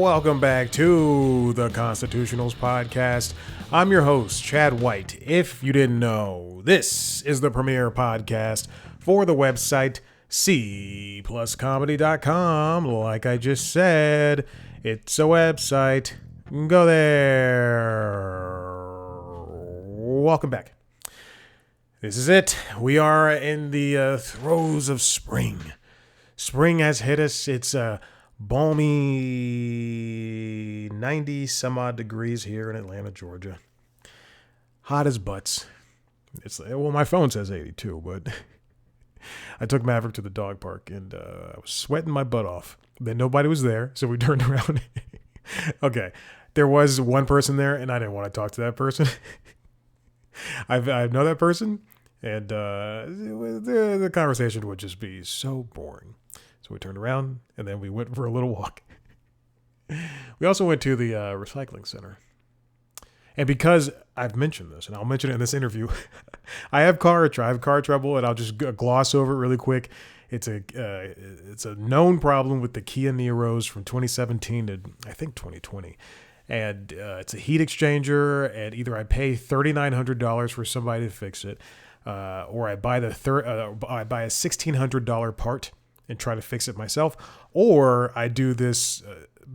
Welcome back to the Constitutionals Podcast. I'm your host, Chad White. If you didn't know, this is the premier podcast for the website cpluscomedy.com. Like I just said, it's a website. Go there. Welcome back. This is it. We are in the throes of spring. Spring has hit us. It's balmy 90 some odd degrees here in Atlanta, Georgia. Hot as butts. Well, my phone says 82, but I took Maverick to the dog park and I was sweating my butt off. Then nobody was there, so we turned around. Okay, there was one person there, and I didn't want to talk to that person. I know that person, and the conversation would just be so boring. So we turned around, and then we went for a little walk. We also went to the recycling center. And because I've mentioned this, and I'll mention it in this interview, I have car trouble, and I'll just gloss over it really quick. It's a known problem with the Kia Niros from 2017 to, I think, 2020. And it's a heat exchanger, and either I pay $3,900 for somebody to fix it, or I buy a $1,600 part and try to fix it myself, or I do this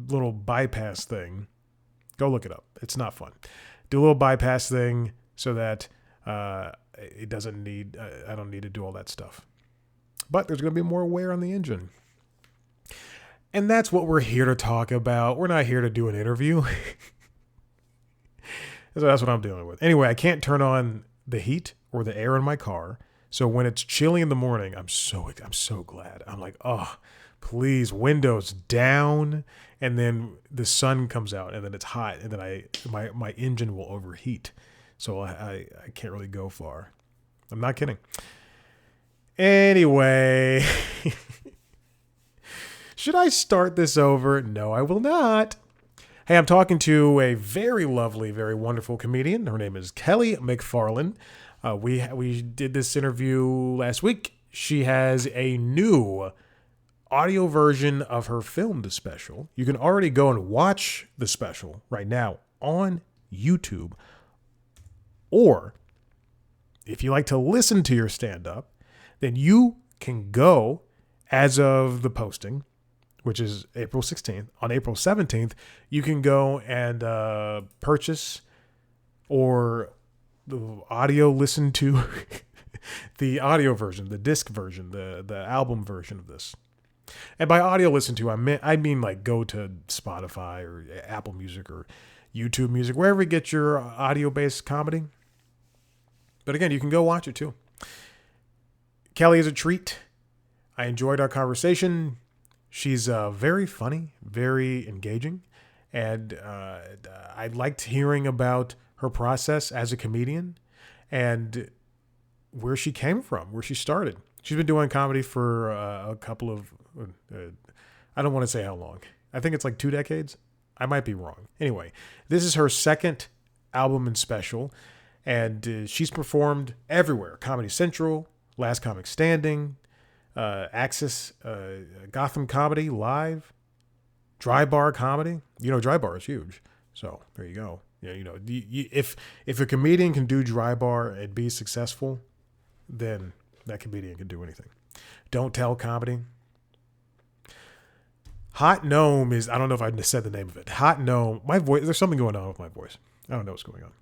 little bypass thing. Go look it up. It's not fun. Do a little bypass thing so that it doesn't need. I don't need to do all that stuff. But there's going to be more wear on the engine, and that's what we're here to talk about. We're not here to do an interview. So that's what I'm dealing with. Anyway, I can't turn on the heat or the air in my car. So when it's chilly in the morning, I'm so glad. I'm like, oh, please, windows down, and then the sun comes out, and then it's hot, and then my engine will overheat. So I can't really go far. I'm not kidding. Anyway, should I start this over? No, I will not. Hey, I'm talking to a very lovely, very wonderful comedian. Her name is Kelly MacFarland. We did this interview last week. She has a new audio version of her filmed special. You can already go and watch the special right now on YouTube. Or if you like to listen to your stand-up, then you can go as of the posting, which is April 16th. On April 17th, you can go and purchase or the audio listen to the audio version, the disc version, the album version of this. And by audio listen to, I mean like go to Spotify or Apple Music or YouTube Music, wherever you get your audio-based comedy. But again, you can go watch it too. Kelly is a treat. I enjoyed our conversation. She's very funny, very engaging, and I liked hearing about her process as a comedian and where she came from, where she started. She's been doing comedy for a couple of, I don't want to say how long. I think it's like 2 decades. I might be wrong. Anyway, this is her second album and special, and she's performed everywhere. Comedy Central, Last Comic Standing, Access, Gotham Comedy Live, Dry Bar Comedy. You know, Dry Bar is huge. So there you go. Yeah, you know, if a comedian can do Dry Bar and be successful, then that comedian can do anything. Don't Tell Comedy. Hot Gnome is, I don't know if I said the name of it. Hot Gnome. My voice, there's something going on with my voice. I don't know what's going on.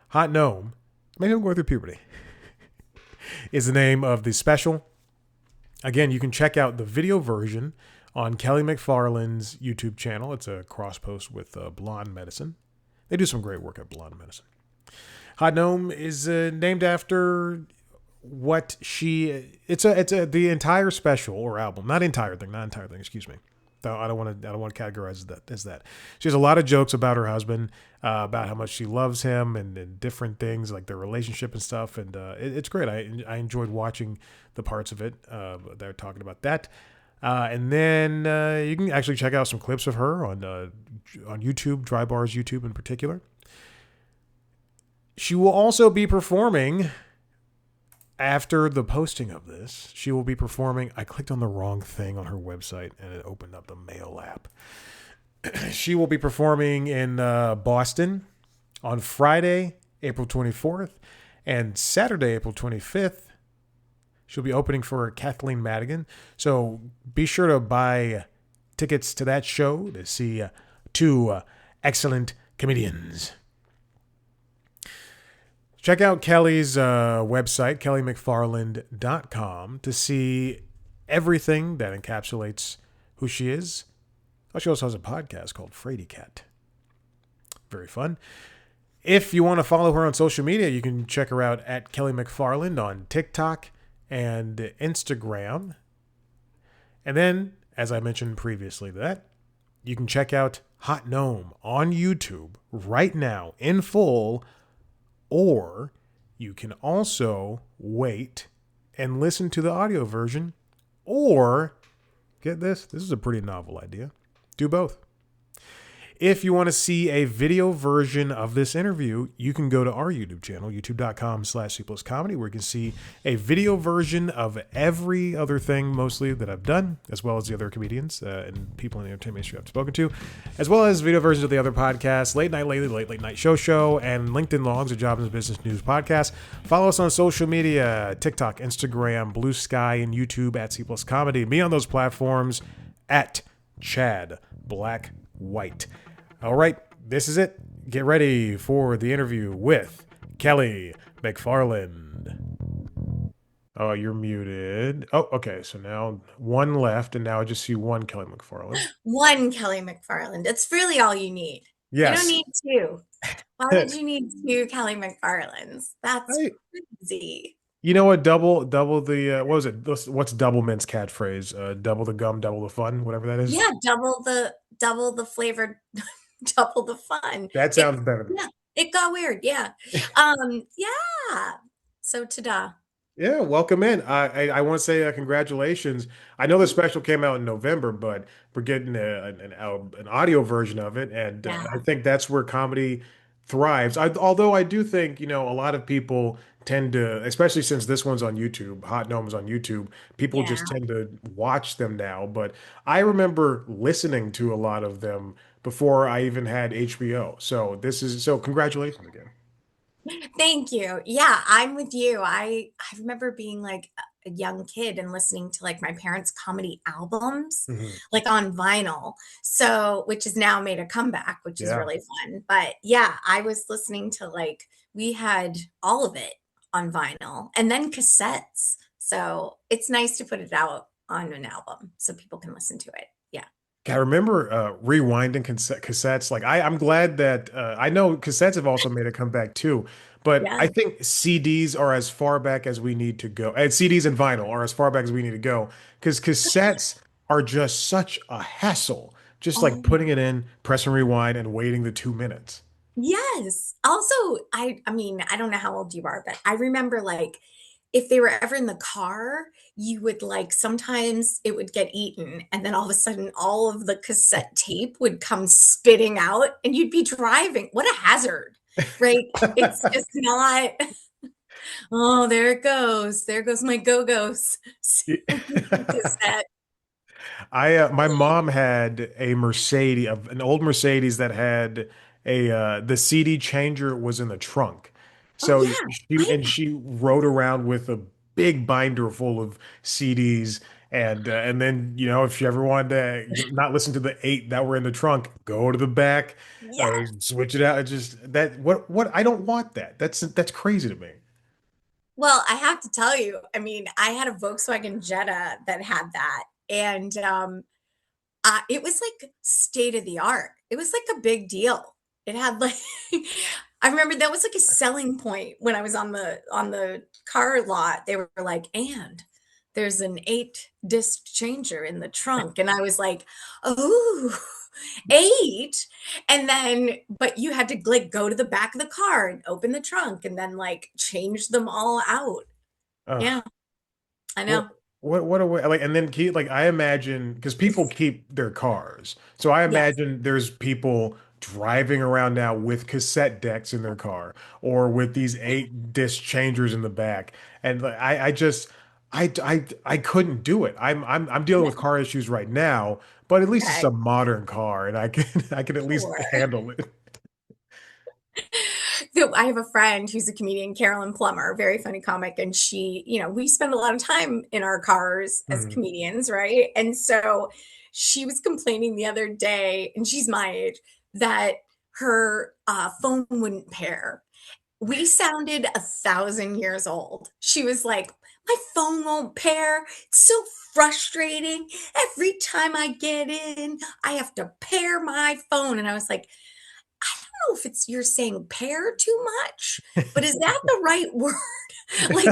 Hot Gnome, maybe I'm going through puberty, is the name of the special. Again, you can check out the video version on Kelly MacFarland's YouTube channel. It's a cross post with Blonde Medicine. They do some great work at Blonde Medicine. Hot Gnome is named after what the entire special or album, not entire thing, excuse me. I don't want to categorize that as that. She has a lot of jokes about her husband, about how much she loves him and different things like their relationship and stuff. And it's great. I enjoyed watching the parts of it. They're talking about that. And then you can actually check out some clips of her on YouTube, Dry Bar's YouTube in particular. She will also be performing after the posting of this. She will be performing. I clicked on the wrong thing on her website and it opened up the mail app. She will be performing in Boston on Friday, April 24th, and Saturday, April 25th. She'll be opening for Kathleen Madigan. So be sure to buy tickets to that show to see two excellent comedians. Check out Kelly's website, kellymcfarland.com, to see everything that encapsulates who she is. Oh, she also has a podcast called Frady Cat. Very fun. If you want to follow her on social media, you can check her out at Kelly MacFarland on TikTok and Instagram. And then, as I mentioned previously, that you can check out Hot Gnome on YouTube right now in full, or you can also wait and listen to the audio version, or get this, this is a pretty novel idea. Do both. If you want to see a video version of this interview, you can go to our YouTube channel, youtube.com/C+comedy, where you can see a video version of every other thing, mostly, that I've done, as well as the other comedians and people in the entertainment industry I've spoken to, as well as video versions of the other podcasts, Late Night Lately, Late Night Show, and LinkedIn Logs, a job and business news podcast. Follow us on social media, TikTok, Instagram, Blue Sky, and YouTube at C+comedy. Me on those platforms at Chad Black White. All right, this is it. Get ready for the interview with Kelly MacFarland. Oh, you're muted. Oh, okay. So now one left, and now I just see one Kelly MacFarland. One Kelly MacFarland. It's really all you need. You don't Yes. need two. Why would you need two Kelly MacFarlands? That's Hey, crazy. you know what? Double the what was it? What's Double Mint's catchphrase? Double the gum, double the fun, whatever that is. Yeah, double the flavored, double the fun. That It sounds better. yeah, it got weird. Yeah. Yeah. So ta-da. Yeah, welcome in. I want to say congratulations. I know the special came out in November, but we're getting an audio version of it, and I Yeah. think that's where comedy thrives. Although I do think, a lot of people tend to, especially since this one's on YouTube, Hot Gnome's on YouTube, people Yeah. just tend to watch them now. But I remember listening to a lot of them before I even had HBO. So congratulations again. Thank you. Yeah, I'm with you. I remember being like a young kid and listening to like my parents' comedy albums, Mhm. like on vinyl. So, which has now made a comeback, which is Yeah. really fun. But yeah, I was listening to like we had all of it on vinyl and then cassettes. So, it's nice to put it out on an album so people can listen to it. Yeah. I remember rewinding cassettes. Like I'm glad that I know cassettes have also made a comeback too, but Yeah. I think CDs are as far back as we need to go. And CDs and vinyl are as far back as we need to go because cassettes are just such a hassle. Just like Oh, putting it in, pressing rewind, and waiting the 2 minutes. yes. Also, I mean, I don't know how old you are, but I remember like if they were ever in the car, you would like sometimes it would get eaten and then all of a sudden all of the cassette tape would come spitting out and you'd be driving. What a hazard, right? It's just not, oh, there it goes. There goes my go-go's cassette. My mom had a Mercedes, an old Mercedes that had the CD changer was in the trunk. Oh So yeah. I she rode around with a big binder full of CDs, and then if you ever wanted to not listen to the 8 that were in the trunk, go to the back, yeah. switch it out. It's just that what I don't want that. That's crazy to me. Well, I have to tell you, I mean, I had a Volkswagen Jetta that had that, and it was like state of the art. It was like a big deal. It had like I remember that was like a selling point when I was on the car lot. They were like, and there's an 8 disc changer in the trunk. And I was like, oh, 8. And then, but you had to like go to the back of the car and open the trunk and then like change them all out. Ugh. Yeah, I What know. what a way, like, and then keep, like, I imagine, because people keep their cars, so I Yes. imagine there's people driving around now with cassette decks in their car or with these 8 disc changers in the back, and like, I just I couldn't do it. I'm dealing with No. car issues right now, but at least it's Okay, a modern car, and I can at least sure. handle it. So I have a friend who's a comedian, Carolyn Plummer, very funny comic, and we spend a lot of time in our cars as Mhm. comedians, right? And so she was complaining the other day, and she's my age, that her phone wouldn't pair. We sounded 1,000 years old. She was like, my phone won't pair. It's so frustrating. Every time I get in, I have to pair my phone. And I was like, I don't know if it's you're saying pair too much, but is that the right word? Like,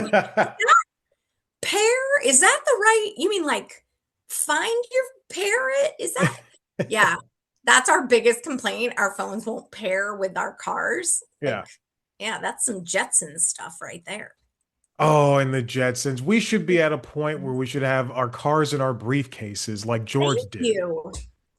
pair? Is that the right? You mean like find your parrot? Is that? Yeah, that's our biggest complaint. Our phones won't pair with our cars. Yeah. Like, yeah, that's some Jetsons stuff right there. Oh, and the Jetsons. We should be at a point where we should have our cars in our briefcases like George Thank did. you.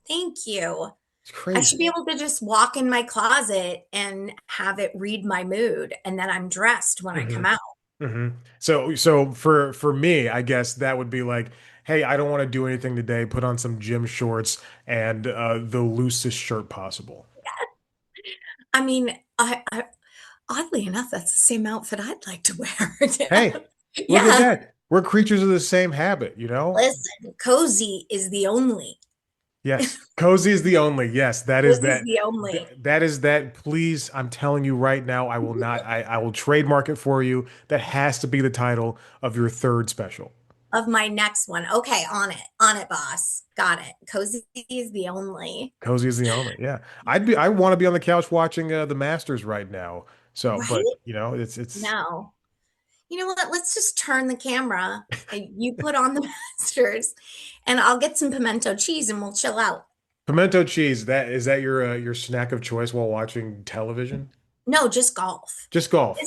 Thank you. It's I should be crazy. able to just walk in my closet and have it read my mood, and then I'm dressed when I hmm come out. hmm So for me, I guess that would be like, hey, I don't want to do anything today. Put on some gym shorts and the loosest shirt possible. I mean, I oddly enough, that's the same outfit I'd like to wear. Hey, look at Yeah. that. We're creatures of the same habit, you know? Listen, cozy is the only. Yes. Cozy is the only. Yes, that is Cozy's that. the only That is that. Please, I'm telling you right now, I will not, I will trademark it for you. That has to be the title of your third special. of my next one. Okay, on it, boss. Got it. Cozy is the only. Cozy is the only. Yeah. I want to be on the couch watching the Masters right now. So, but Right? you know, it's No. You know what? Let's just turn the camera and you put on the masters and I'll get some pimento cheese and we'll chill out. pimento cheese. That is that your snack of choice while watching television? No, just golf. Just golf.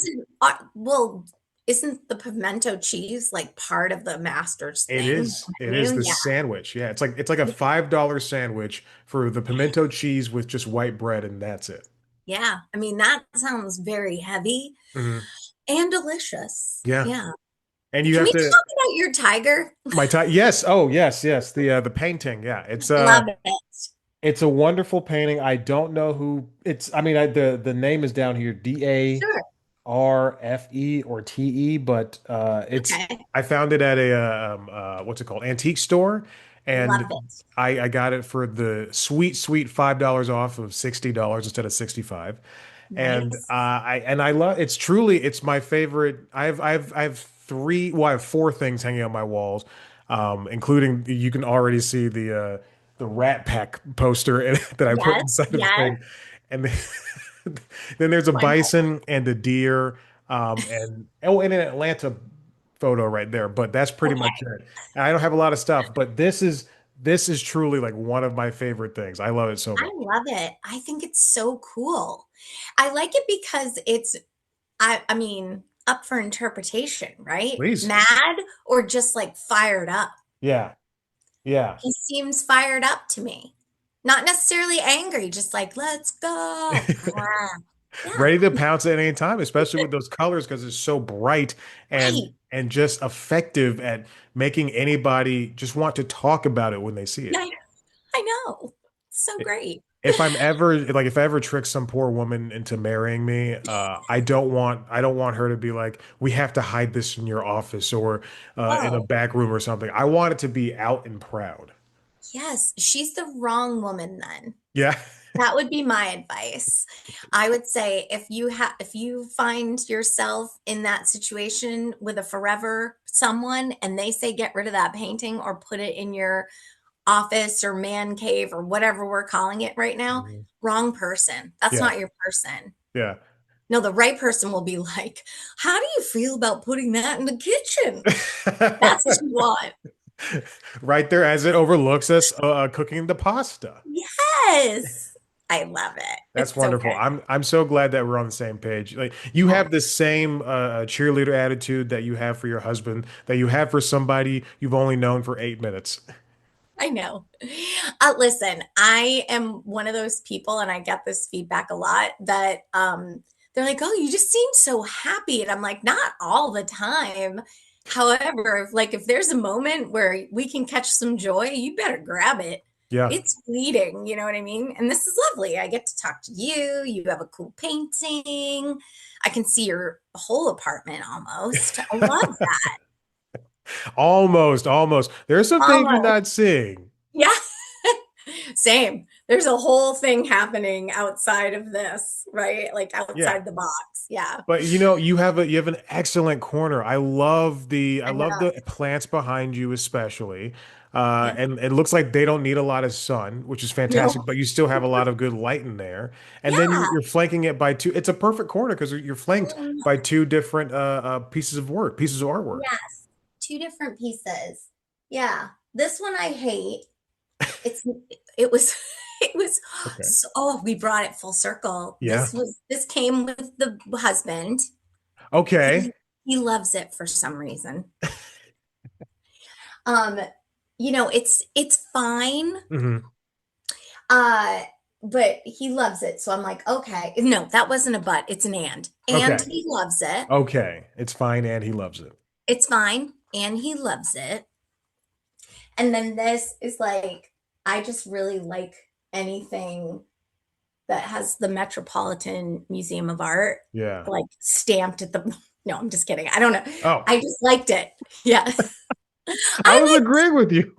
Isn't the pimento cheese like part of the Masters It thing? is. It is Menu? the Yeah. sandwich. Yeah, it's like a $5 sandwich for the pimento cheese with just white bread, and that's it. Yeah. I mean, that sounds very heavy hmm and delicious. Yeah, Yeah. and you Can have we to talk about your tiger? my time. Yes. Oh, yes, yes. The painting. Yeah, Love it. it's a wonderful painting. I don't know who it's. I mean, the name is down here, Sure. DARFE or TE, but it's Okay. I found it at a what's it called, antique store, Love and it. I got it for the sweet $5 off of $60 instead of 65. And Nice. I love it's truly it's my favorite. I have three, well, I have four things hanging on my walls, including you can already see the Rat Pack poster that I put Yes. inside of the Yes. thing, and then, then there's a Why not? bison and a deer, and oh, and an Atlanta photo right there. But that's pretty much Okay. it. And I don't have a lot of stuff, but this is truly like one of my favorite things. I love it so I much. love it. I think it's so cool. I like it because I mean, up for interpretation, right? Please. Mad or just like fired up. Yeah. Yeah. He seems fired up to me. Not necessarily angry, just like, let's go. Ah, yeah, Ready to pounce at any time, especially with those colors because it's so bright right. and just effective at making anybody just want to talk about it when they see Yeah, it. I know. So great. If I'm ever like if I ever trick some poor woman into marrying me, I don't want her to be like, we have to hide this in your office or in a Oh, back room or something. I want it to be out and proud. yes. She's the wrong woman then. Yeah. That would be my advice. I would say if you find yourself in that situation with a forever someone and they say get rid of that painting or put it in your office or man cave or whatever we're calling it right now, Mhm. wrong person. That's Yeah. not your person. Yeah. No, the right person will be like, "How do you feel about putting that in the kitchen?" That's what you want. Right there as it overlooks us cooking the pasta. Yes. I love it. That's It's so wonderful. good. I'm so glad that we're on the same page. Like you Yeah. have the same cheerleader attitude that you have for your husband, that you have for somebody you've only known for 8 minutes. I know. Listen, I am one of those people, and I get this feedback a lot that they're like, "Oh, you just seem so happy," and I'm like, "Not all the time." However, if there's a moment where we can catch some joy, you better grab it. Yeah. It's fleeting, you know what I mean? And this is lovely. I get to talk to you. You have a cool painting. I can see your whole apartment almost. I love that. Almost, almost. There are some things you're Almost. not seeing. Yeah. Same. There's a whole thing happening outside of this, right? Like Yeah. outside the box. Yeah. But you have an excellent corner. I I love know. the plants behind you especially. Yeah. And it looks like they don't need a lot of sun, which is fantastic, No. but you still have a lot of good light in there. And then Yeah. you're flanking it by two. It's a perfect corner because you're flanked Mm, by two different pieces of artwork. yes. Two different pieces. Yeah. This one I hate. It's it was it was Okay. so, oh, we brought it full circle. Yeah. This came with the husband. Okay. He loves it for some reason. Um, it's fine. Hmm. Uh, but he loves it. So I'm like, okay. No, that wasn't a but, it's an and. And Okay. he loves it. Okay. It's fine and he loves it. It's fine. And he loves it. And then this is like, I just really like anything that has the Metropolitan Museum of Art Yeah. like stamped at the. No, I'm just kidding. I don't know. Oh, I just liked it. Yeah. I I was like agreeing with you.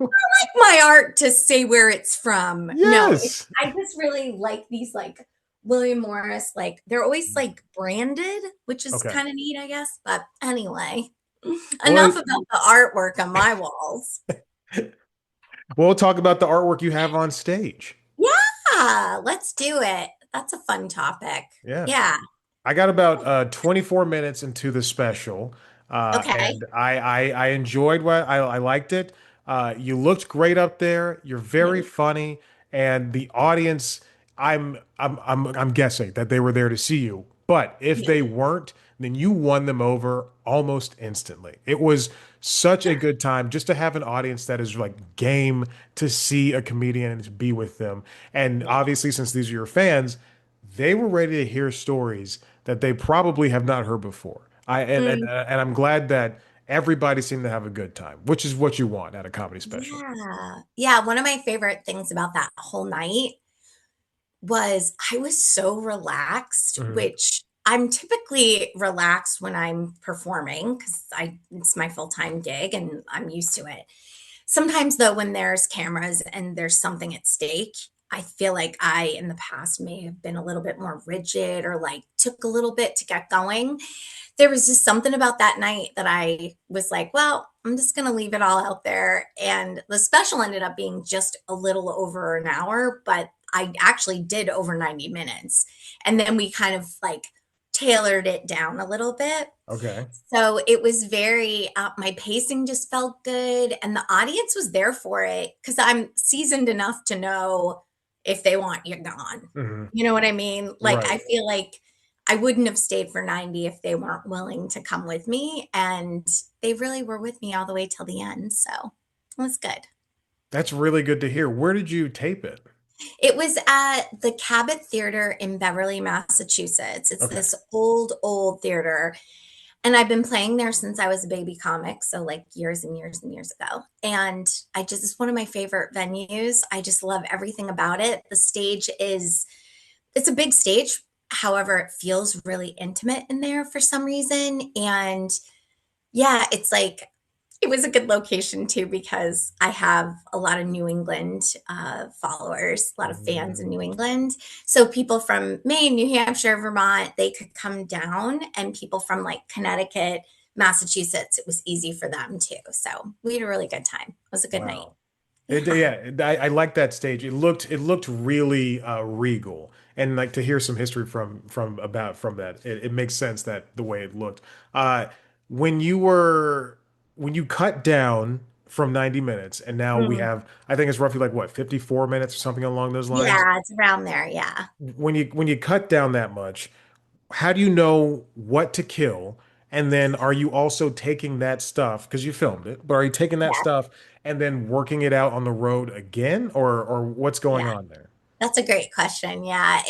my art to say where it's from. No, Yes. I just really like these like William Morris, like they're always like branded, which is Okay. kind of neat, I guess. But anyway, Well, enough about the artwork on my walls. we'll talk about the artwork you have on stage. Yeah, let's do it. That's a fun topic. Yeah. Yeah. I got about 24 minutes into the special, Okay. and I enjoyed I liked it. You looked great up there. You're very Thanks. funny, and the audience. I'm guessing that they were there to see you, but if Yeah. they weren't, then you won them over almost instantly. It was such a good time just to have an audience that is like game to see a comedian and to be with them. And Yeah. obviously, since these are your fans, they were ready to hear stories that they probably have not heard before. Mm, And I'm glad that everybody seemed to have a good time, which is what you want at a comedy special. yeah. Yeah. One of my favorite things about that whole night was I was so relaxed, Hmm. which I'm typically relaxed when I'm performing because I it's my full-time gig and I'm used to it. Sometimes though, when there's cameras and there's something at stake, I feel like I in the past may have been a little bit more rigid or like took a little bit to get going. There was just something about that night that I was like, well, I'm just going to leave it all out there. And the special ended up being just a little over an hour, but I actually did over 90 minutes. And then we kind of like tailored it down a little bit. Okay. So it was very, my pacing just felt good. And the audience was there for it because I'm seasoned enough to know if they want you gone. Hmm. You know what I mean? Like, I Right. feel like I wouldn't have stayed for 90 if they weren't willing to come with me. And they really were with me all the way till the end. So it was good. That's really good to hear. Where did you tape it? It was at the Cabot Theater in Beverly, Massachusetts. It's Okay. this old, old theater. And I've been playing there since I was a baby comic, so like years and years and years ago. And I just, it's one of my favorite venues. I just love everything about it. The stage is, it's a big stage. However, it feels really intimate in there for some reason. And yeah, it's like it was a good location too because I have a lot of New England followers, a lot of fans in Mm. New England. So people from Maine, New Hampshire, Vermont, they could come down, and people from like Connecticut, Massachusetts, it was easy for them too. So we had a really good time. It was a good night. Wow. Yeah. Yeah, I like that stage. It looked really regal, and like to hear some history from that, it makes sense that the way it looked. Uh, when you were when you cut down from 90 minutes, and now we Mm. have, I think it's roughly like what, 54 minutes or something along those lines. Yeah, it's around there. Yeah. When you cut down that much, how do you know what to kill? And then are you also taking that stuff because you filmed it, but are you taking that Yeah. stuff and then working it out on the road again, or what's going Yeah. on there? That's a great question. Yeah.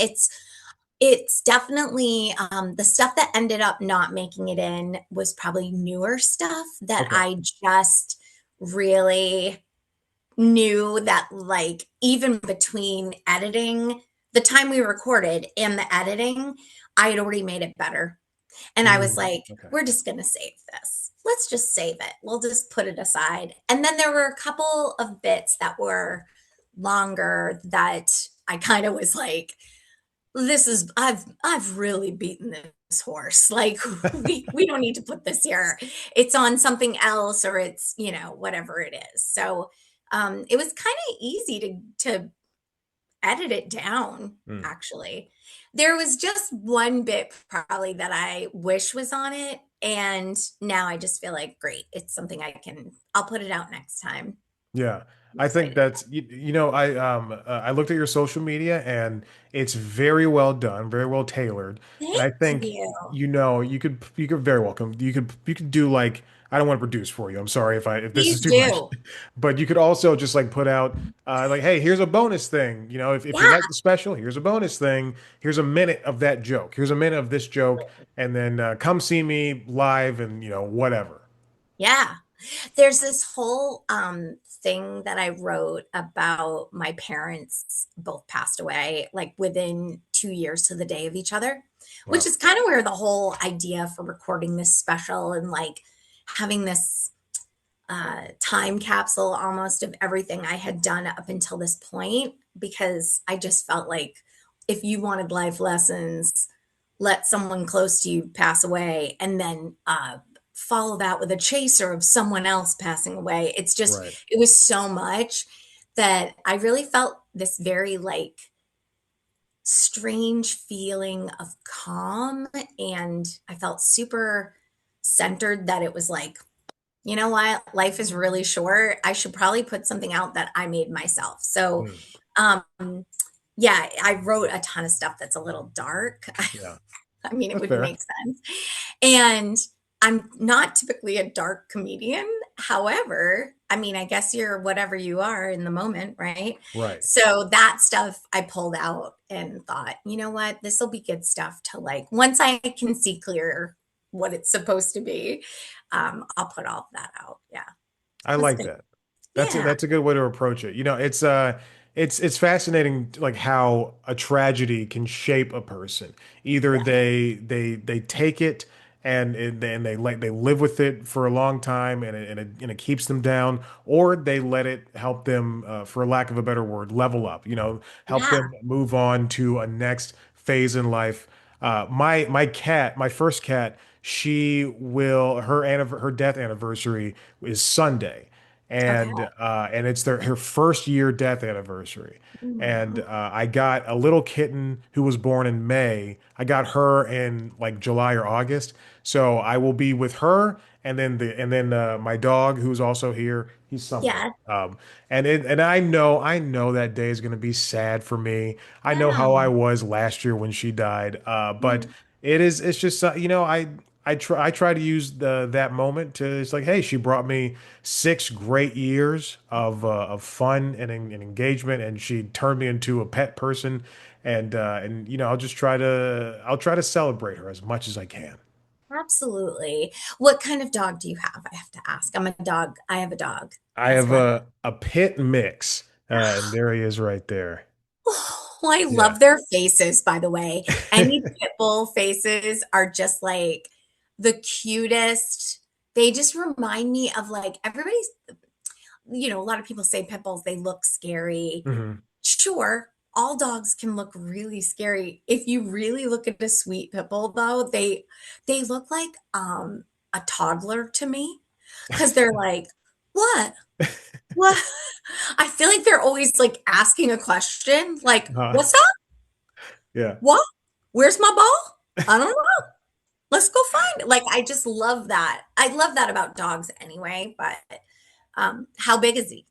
It's definitely the stuff that ended up not making it in was probably newer stuff that Okay. I just really knew that, like, even between editing, the time we recorded and the editing, I had already made it better. And I was like, Okay. we're just going to save this. Let's just save it. We'll just put it aside. And then there were a couple of bits that were longer that I kind of was like, this is I've really beaten this horse. Like, we don't need to put this here. It's on something else, or it's, whatever it is. So it was kind of easy to edit it down, Mm. actually. There was just one bit probably that I wish was on it, and now I just feel like, great, it's something I'll put it out next time. Yeah. I'm I think excited. that's I looked at your social media and it's very well done, very well tailored. And I Thank think you. you could very welcome you could do like I don't want to produce for you. I'm sorry if this is Please too much. do. But you could also just like put out like, hey, here's a bonus thing. If you Yeah, like the special, here's a bonus thing. Here's a minute of that joke. Here's a minute of this joke, and then come see me live and whatever. yeah. There's this whole thing that I wrote about my parents both passed away like within 2 years to the day of each other, which Wow. is kind of where the whole idea for recording this special and like having this time capsule almost of everything I had done up until this point, because I just felt like if you wanted life lessons, let someone close to you pass away and then follow that with a chaser of someone else passing away. Right. It was so much that I really felt this very like strange feeling of calm. And I felt super centered that it was like, you know what? Life is really short. I should probably put something out that I made myself. So, Mm. um, yeah, I wrote a ton of stuff that's a little dark. Yeah. I mean, it That's wouldn't fair. make sense. And I'm not typically a dark comedian. However, I mean, I guess you're whatever you are in the moment, right? Right. So that stuff I pulled out and thought, you know what? This will be good stuff to like, once I can see clear what it's supposed to be, I'll put all of that out. Yeah. I That's like good. that. Yeah. That's a good way to approach it. It's fascinating like how a tragedy can shape a person. Either Yeah. they take it and they live with it for a long time and it keeps them down, or they let it help them, for lack of a better word, level up. Help Yeah. them move on to a next phase in life. My first cat, her death anniversary is Sunday, Okay. and it's her first year death anniversary. And Mhm. I got a little kitten who was born in May. I got her in like July or August, so I will be with her, and then my dog who's also here. He's something. Yeah. And I know that day is going to be sad for me. I know Yeah. how I was last year when she died. But Mhm. it's just I try to use that moment to, it's like, hey, she brought me 6 great years of fun and engagement, and she turned me into a pet person, and I'll try to celebrate her as much as I can. Absolutely. What kind of dog do you have? I have to ask. I have a dog I as have well. a pit mix, and there he is right there. Oh, I Yeah. love their faces, by the way. Any pit bull faces are just like the cutest. They just remind me of like everybody's, a lot of people say pit bulls, they look scary. Mhm. Sure, all dogs can look really scary. If you really look at a sweet pit bull, though, they look like a toddler to me because they're like, "What? What?" I feel like they're always like asking a question, like, Uh, "What's up? yeah. What? Where's my ball? I don't know. Let's go find it." Like, I just love that. I love that about dogs anyway. But how big is he?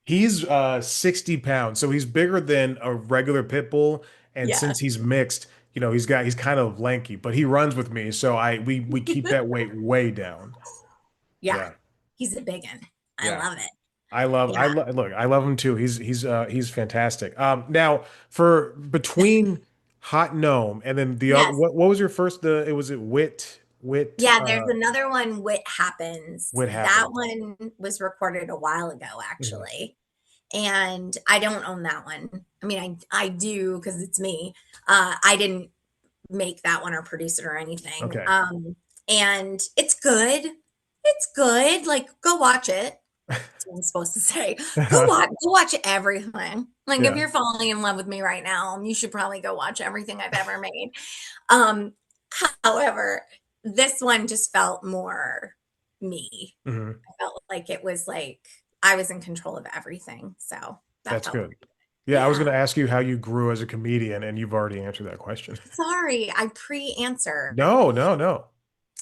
He's 60 pounds, so he's bigger than a regular pit bull. And Yeah. since he's mixed, he's kind of lanky, but he runs with me, so we keep that weight way down. Yeah, Yeah, he's a big one. I yeah. love it. I Yeah. look, I love him too. He's fantastic. Now for between Hot Gnome, and then the other. Yes. What was your first? The it was it Wit Yeah, there's another one, What Happens. Wit That happens. one was recorded a while ago, Mhm. actually. And I don't own that one. I mean, I do because it's me. I didn't make that one or produce it or anything. Okay. And it's good. It's good. Like, go watch it. That's what I'm supposed to say. Go watch everything. Like, if Yeah, you're falling in love with me right now, you should probably go watch everything I've ever made. Um, However, this one just felt more me. hmm I felt like it was like I was in control of everything. So that that's felt good. pretty good. Yeah, I was going Yeah. to ask you how you grew as a comedian, and you've already answered that question. Sorry, I pre-answered. No, no, no.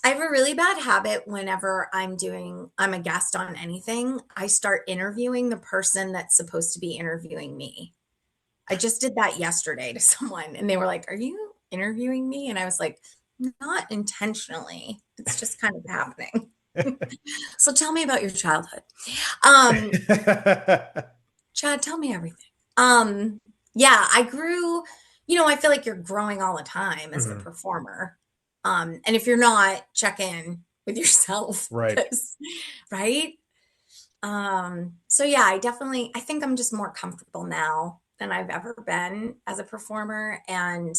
I have a really bad habit whenever I'm a guest on anything, I start interviewing the person that's supposed to be interviewing me. I just did that yesterday to someone and they were like, "Are you interviewing me?" And I was like, "Not intentionally. It's just kind of happening." So tell me about your childhood. Um, Chad, tell me everything. Um, yeah, I grew, I feel like you're growing all the time as a Mhm. performer. And if you're not, check in with yourself Right. because, right? So yeah, I think I'm just more comfortable now than I've ever been as a performer. And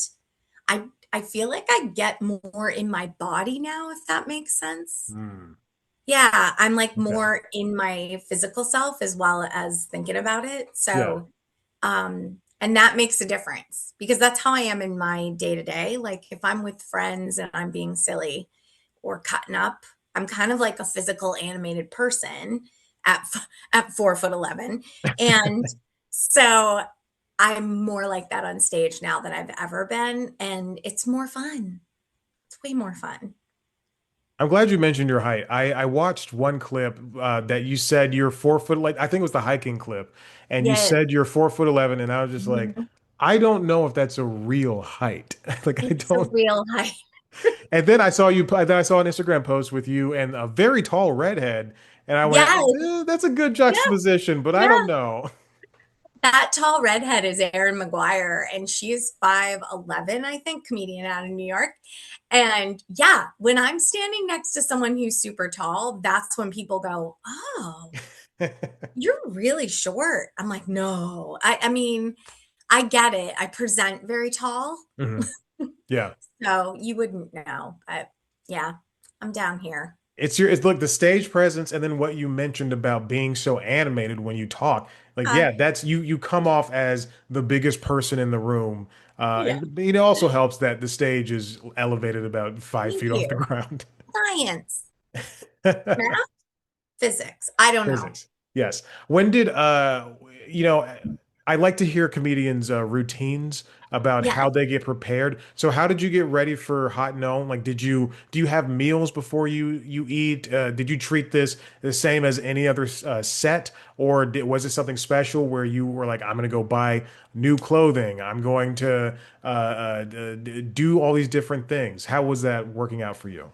I I feel like I get more in my body now, if that makes sense. Mm, Yeah, I'm like okay. more in my physical self as well as thinking about it. Yeah. So, and that makes a difference because that's how I am in my day to day. Like if I'm with friends and I'm being silly or cutting up, I'm kind of like a physical animated person at 4'11". And so I'm more like that on stage now than I've ever been. And it's more fun. It's way more fun. I'm glad you mentioned your height. I watched one clip that you said you're 4 foot, like I think it was the hiking clip, and you Yes. said you're 4'11", and I was just like, Mhm. I don't know if that's a real height. Like I It's a don't. real high. And then I saw you. Then I saw an Instagram post with you and a very tall redhead, and I went, Yes. That's a good Yeah. juxtaposition, but I don't Yeah. know." That tall redhead is Erin McGuire, and she's 5'11", I think, comedian out of New York. And yeah, when I'm standing next to someone who's super tall, that's when people go, "Oh, you're really short." I'm like, "No." I mean, I get it. I present very tall, Mhm. Yeah. so you wouldn't know. But yeah, I'm down here. It's like the stage presence and then what you mentioned about being so animated when you talk. Like, Uh, yeah, that's you come off as the biggest person in the room. yeah. And it also helps that the stage is elevated about five Thank feet off the you. ground. Science, math, physics. I don't know. Physics. Yes. When did you know, I like to hear comedians routines about Yeah. how they get prepared. So how did you get ready for Hot Gnome? Like do you have meals before you eat? Did you treat this the same as any other set or was it something special where you were like I'm going to go buy new clothing. I'm going to do all these different things. How was that working out for you?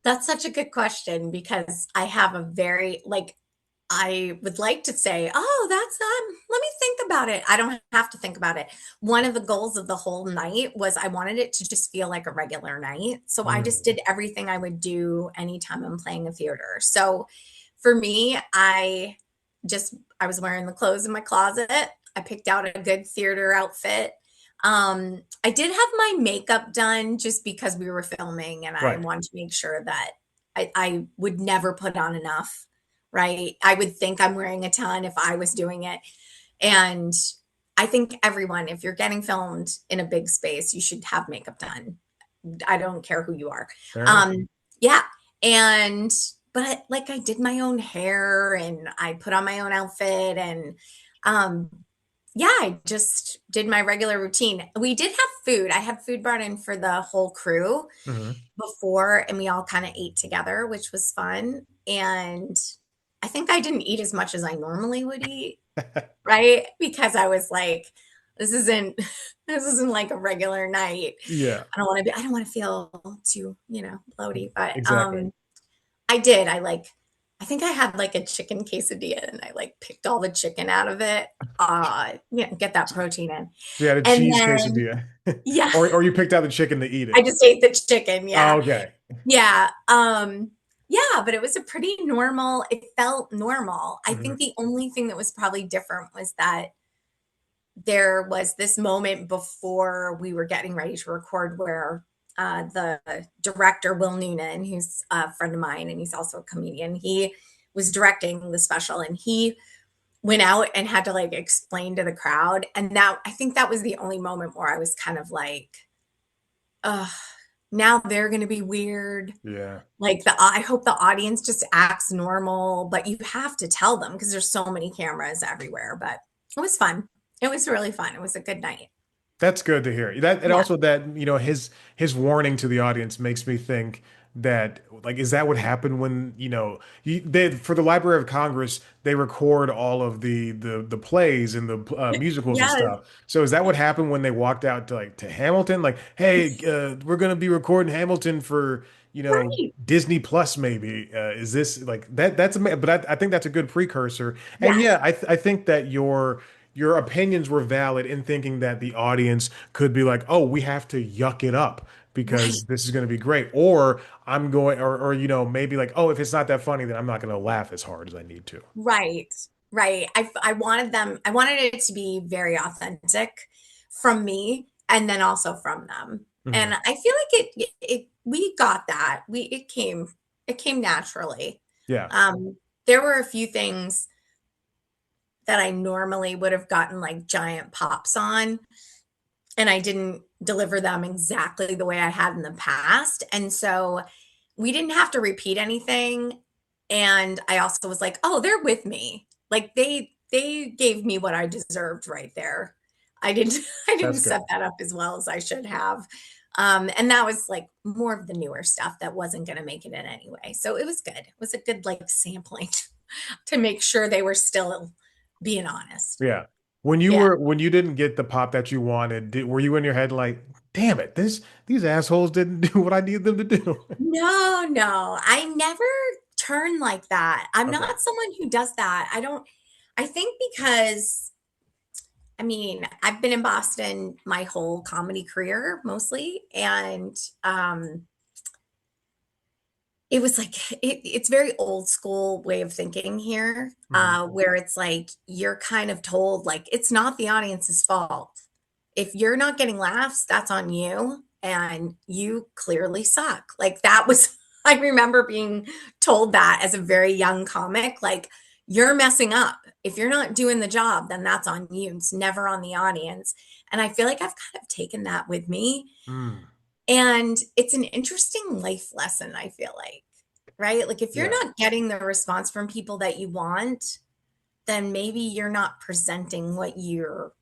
That's such a good question because I have a very like I would like to say, "Oh, that's let me think about it." I don't have to think about it. One of the goals of the whole night was I wanted it to just feel like a regular night. So I just Mm, did everything I would do anytime I'm playing a theater. So for me, I was wearing the clothes in my closet. I picked out a good theater outfit. I did have my makeup done just because we were filming and I right. wanted to make sure that I would never put on enough, right? I would think I'm wearing a ton if I was doing it. And I think everyone, if you're getting filmed in a big space, you should have makeup done. I don't care who you are. Fair enough. Um, yeah. And, but like I did my own hair and I put on my own outfit and, um, yeah, I just did my regular routine. We did have food. I had food brought in for the whole crew Mhm. before, and we all kind of ate together, which was fun. And I think I didn't eat as much as I normally would eat, right? Because I was like, this isn't this isn't like a regular night. Yeah, I don't want to feel too, bloaty. But exactly. I did. I like I think I had like a chicken quesadilla and I like picked all the chicken out of it. Get that protein in. So you had a And cheese then, quesadilla, yeah, or you picked out the chicken to eat I it. just ate the chicken. Oh, Yeah. okay. Yeah. Yeah, but it was a pretty normal, it felt normal. I Mhm. think the only thing that was probably different was that there was this moment before we were getting ready to record where the director, Will Noonan, who's a friend of mine and he's also a comedian, he was directing the special and he went out and had to like explain to the crowd. And that, I think that was the only moment where I was kind of like, ugh, now they're going to be weird. Yeah. Like I hope the audience just acts normal, but you have to tell them because there's so many cameras everywhere. But it was fun. It was really fun. It was a good night. That's good to hear. That and Yeah. also that, his warning to the audience makes me think that, like, is that what happened when, for the Library of Congress, they record all of the plays and the musicals and Yes. stuff. So is that what happened when they walked out to Hamilton? Like, hey, we're gonna be recording Hamilton for, Right. Disney Plus maybe. Is this like that? But I think that's a good precursor. And Yes. yeah, I think that your opinions were valid in thinking that the audience could be like, oh, we have to yuck it up because Right. this is going to be great. Or I'm going, or maybe like, oh, if it's not that funny, then I'm not going to laugh as hard as I need to. Right. Right. I wanted them, I wanted it to be very authentic from me and then also from them. Mhm. And I feel like we got that. It came naturally. Yeah, There were a few things that I normally would have gotten like giant pops on, and I didn't deliver them exactly the way I had in the past. And so we didn't have to repeat anything. And I also was like, oh, they're with me. Like they gave me what I deserved right there. I didn't I didn't that's set good. that up as well as I should have. And that was like more of the newer stuff that wasn't going to make it in anyway. So it was good. It was a good like sampling to make sure they were still being honest. Yeah. Yeah. When you didn't get the pop that you wanted, were you in your head like, damn it, these assholes didn't do what I need them to do? No, no, I never turn like that. I'm Okay. not someone who does that. I think because, I mean, I've been in Boston my whole comedy career mostly, and it was like it's very old school way of thinking here, Mhm. where it's like you're kind of told like it's not the audience's fault. If you're not getting laughs, that's on you, and you clearly suck. Like that was I remember being told that as a very young comic, like you're messing up. If you're not doing the job, then that's on you. It's never on the audience. And I feel like I've kind of taken that with me. Mm. And it's an interesting life lesson, I feel like, right? Like if you're Yeah. not getting the response from people that you want, then maybe you're not presenting what you're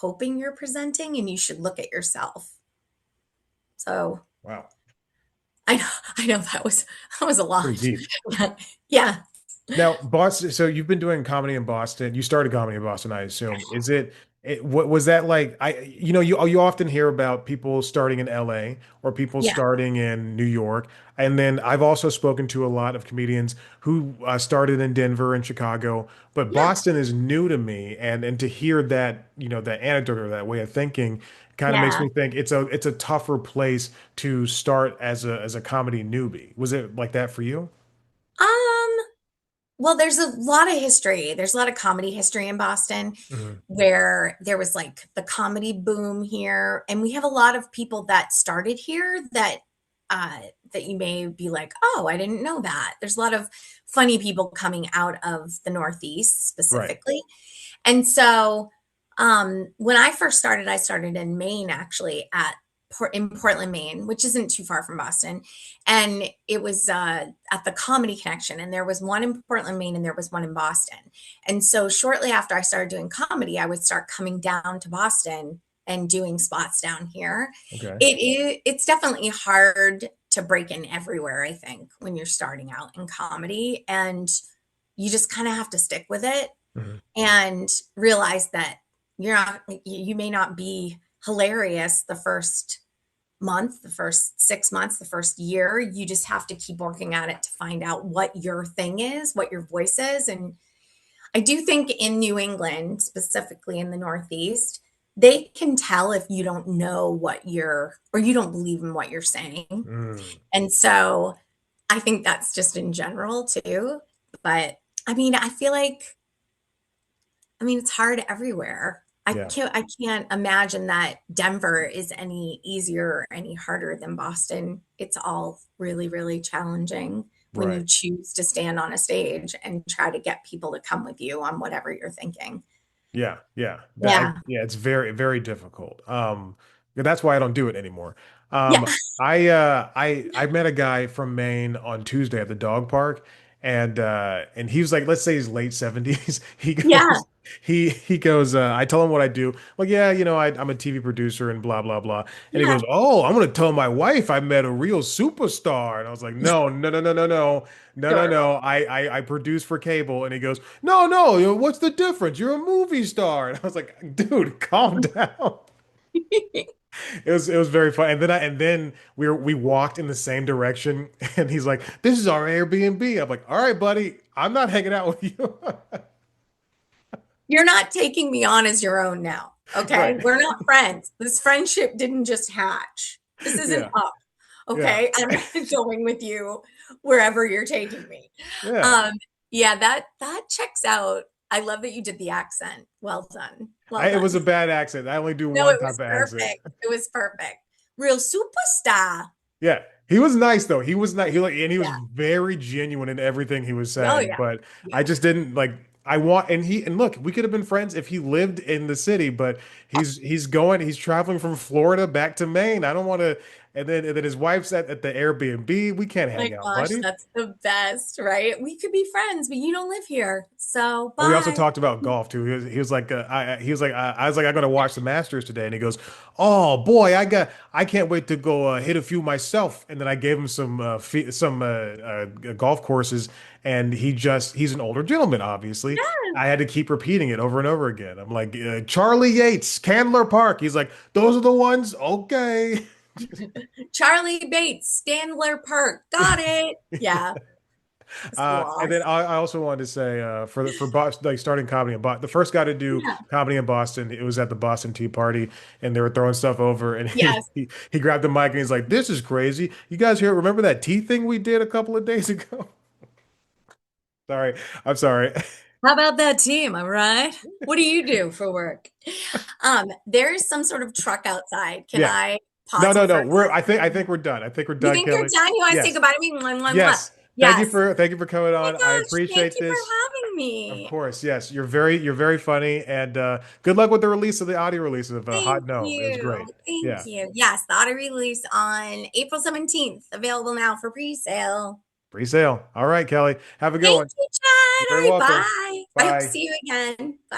hoping you're presenting, and you should look at yourself. So Wow. I know that was a Pretty lot. deep. Yeah. Now, Boston, so you've been doing comedy in Boston. You started comedy in Boston, I assume. What was that like? You often hear about people starting in LA or people Yeah. starting in New York. And then I've also spoken to a lot of comedians who started in Denver and Chicago, but Yeah. Boston is new to me. And to hear that, that anecdote or that way of thinking kind of makes Yeah. me think it's a tougher place to start as a comedy newbie. Was it like that for you? Um, well, there's a lot of history. There's a lot of comedy history in Boston Mhm. where there was like the comedy boom here, and we have a lot of people that started here uh that you may be like, "Oh, I didn't know that." There's a lot of funny people coming out of the Northeast Right. specifically. And so, when I started in Maine actually in Portland, Maine, which isn't too far from Boston. And it was at the Comedy Connection. And there was one in Portland, Maine, and there was one in Boston. And so, shortly after I started doing comedy, I would start coming down to Boston and doing spots down here. Okay. It's definitely hard to break in everywhere, I think, when you're starting out in comedy. And you just kind of have to stick with it Mhm. and realize that you may not be hilarious the first month, the first 6 months, the first year. You just have to keep working at it to find out what your thing is, what your voice is. And I do think in New England, specifically in the Northeast, they can tell if you don't know what you're, or you don't believe in what you're saying. Mm, And so I think that's just in general too. But I mean, I feel like, I mean, it's hard everywhere. yeah, I can't imagine that Denver is any easier or any harder than Boston. It's all really, really challenging when right. you choose to stand on a stage and try to get people to come with you on whatever you're thinking. Yeah, yeah. Yeah. Yeah, it's very, very difficult. That's why I don't do it anymore. Yeah. I met a guy from Maine on Tuesday at the dog park, and he was like, let's say he's late 70s. Yeah. He goes, I tell him what I do. Like, yeah, I'm a TV producer and blah blah blah. And he Yeah. goes, oh, I'm gonna tell my wife I met a real superstar. And I was like, no, no, no, no, no, no. No, no, Adorable. no. I produce for cable. And he goes, no, no. What's the difference? You're a movie star. And I was like, dude, calm down. It was very fun. And then we walked in the same direction. And he's like, this is our Airbnb. I'm like, all right, buddy. I'm not hanging out with you. You're not taking me on as your own now. Okay. Right. We're not friends. This friendship didn't just hatch. This isn't Yeah. up. Yeah. Okay. I'm not going with you wherever you're taking me. Yeah. Um, yeah, that checks out. I love that you did the accent. Well done. Well It was done. a bad accent. I only do No, one it type was of accent. perfect. It was perfect. Real superstar. Yeah, he was nice though. He was nice. And he was Yeah. very genuine in everything he was Oh saying. yeah. But I Yeah. just didn't like. And look, we could have been friends if he lived in the city. But he's traveling from Florida back to Maine. I don't want to. And then his wife's at the Airbnb. We can't My hang out, gosh, buddy. that's the best, right? We could be friends, but you don't live here. So We also bye. talked about golf too. He was like, I was like, I got to watch the Masters today, and he goes, "Oh boy, I can't wait to go hit a few myself." And then I gave him some golf courses, and he's an older gentleman, obviously. I had to keep repeating it over and over again. I'm like, Charlie Yates, Candler Park. He's like, those are the ones. Okay. Charlie Bates, Standler Park. Got it. Yeah. And then Sloss. I also wanted to say for Boston, like starting comedy in Boston, the first guy to do Yeah. comedy in Boston, it was at the Boston Tea Party, and they were throwing stuff over, and he Yes. he, he grabbed the mic and he's like, "This is crazy! You guys here? Remember that tea thing we did a couple of days ago?" Sorry, I'm sorry. How about that team? Am I right? What do you do for work? There's some sort of truck outside. Can Yeah, I no, pause no, you for no. a I think we're done. I think we're You done, think you're Kelly. done? You want to say Yes, goodbye to me? Mwah, mwah, mwah. yes. Yes. Thank you for coming Oh on. I my gosh. Thank appreciate you for this. having Of me. course, yes. You're very funny, and good luck with the release of the audio release of Thank Hot No. It was you. great. Thank Yeah. you. Yes, the auto release on April 17th, available now for pre-sale. Pre-sale. All right, Kelly. Have a good Thank one. you, Chad. You're All very right, welcome. bye. I hope to Bye. see you again. Bye.